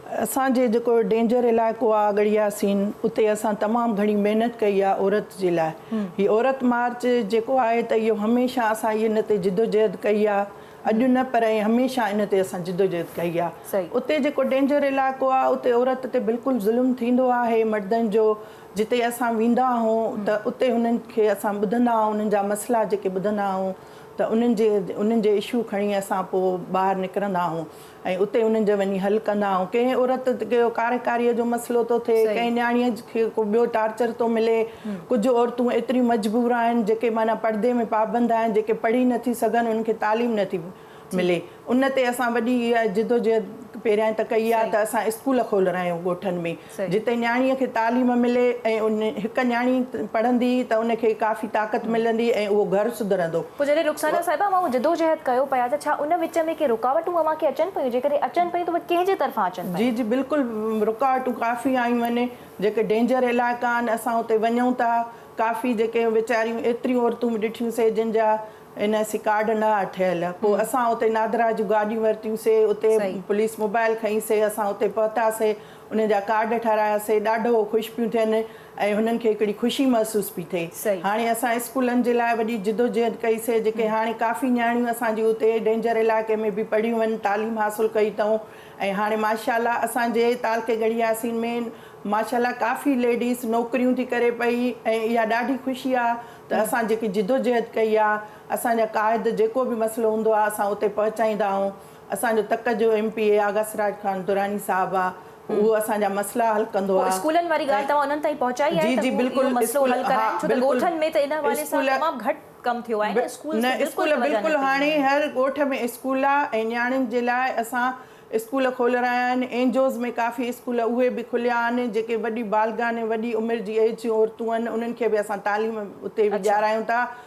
असांजे जेको डेंजर इलाइक़ो आहे गड़िया सीन उते असां तमामु घणी महिनत कई आहे औरत जे लाइ। हीअ औरत मार्च जेको आहे त इहो हमेशह असां इन ते जिदोजहद कई आहे, अॼु न पर हमेशह इन ते असां जिदोजहद कई आहे। उते जेको डेंजर इलाइक़ो आहे उते औरत ते बिल्कुलु ज़ुल्म थींदो आहे मर्दनि जो। जिते असां वेंदा आहियूं त उते हुननि खे असां ॿुधंदा आहियूं, उन्हनि जा मसइला जेके ॿुधंदा आहियूं त उन्हनि जे इशू खणी असां पोइ ॿाहिरि निकिरंदा आहियूं ऐं उते उन्हनि जो वञी हल कंदा आहियूं। कंहिं औरत के कार्यकारीअ जो मसइलो थो थिए, कंहिं न्याणीअ खे को ॿियो टार्चर थो मिले। कुझु औरतूं एतिरी मजबूर आहिनि जेके माना पर्दे में पाबंद आहिनि, जेके पढ़ी नथी सघनि, उन्हनि खे तालीम नथी मिले। उन ते असां वॾी इहा जिदोजहद पहिरियां त कई आहे त असां स्कूल खोलणा आहियूं ॻोठनि में, जिते न्याणीअ खे तालीम मिले ऐं उन हिकु न्याणी पढ़ंदी त उनखे काफ़ी ताक़त मिलंदी ऐं उहो घरु सुधरंदो। पोइ जॾहिं रुखसाना साहिबा मां जिदोजहद कयो पिया त छा उन विच में के रुकावटूं अव्हांखे अचनि पियूं? जेकॾहिं अचनि पियूं त कंहिंजे तरफ़ां अचनि पियूं? जी जी बिल्कुलु रुकावटूं काफ़ी आयूं आहिनि। जेके डेंजर इलाइक़ा आहिनि असां उते वञूं था, काफ़ी जेके वीचारियूं एतिरियूं औरतूं ॾिठियूंसीं जिन जा NIC कार्ड न ठहियल। पोइ असां उते नादरा जूं गाॾियूं वरितियूंसीं, उते पुलिस मोबाइल खईंसीं, असां उते पहुतासीं, उन जा कार्ड ठारायासीं। ॾाढो ख़ुशि पियूं थियनि ऐं हुननि खे हिकिड़ी ख़ुशी महसूस पई थिए। हाणे असां स्कूलनि जे लाइ वॾी जिदोजहद कईसीं, जेके हाणे काफ़ी न्याणियूं असांजी उते डेंजर इलाइक़े में बि पढ़ियूं आहिनि, तालीम हासिलु कई अथऊं ऐं हाणे माशाअल्लाह असांजे तालके गड़ियासीन में माशाअल्लाह काफ़ी लेडीज़ नौकरियूं थी करे पई ऐं इहा ॾाढी ख़ुशी आहे त असां जेकी जिदोजहद कई आहे, असांजा क़ाइद जेको बि मसइलो हूंदो आहे असां उते पहुचाईंदा आहियूं। असांजो तक जो MP आगासराज खान दुरानी साहिबु आहे, उहो असांजा मसइला हल कंदो आहे। स्कूलनि वारी ॻाल्हि तव्हां उन्हनि ताईं पहुचाई आहे? जी जी बिल्कुलु मसइलो हल कराइण, छो त ॻोठनि में त इन हवाले सां तमामु घटि कमु थियो आहे न। स्कूल बिल्कुलु हाणे हर ॻोठ में स्कूल आहे ऐं न्याणियुनि जे लाइ असां स्कूल खोले रहिया आहिनि। एनजीओज़ में काफ़ी स्कूल उहे बि खुलिया आहिनि। जेके वॾी बालगान वॾी उमिरि जी एज जूं औरतूं आहिनि उन्हनि खे बि असां तालीम उते ॾियारायूं था।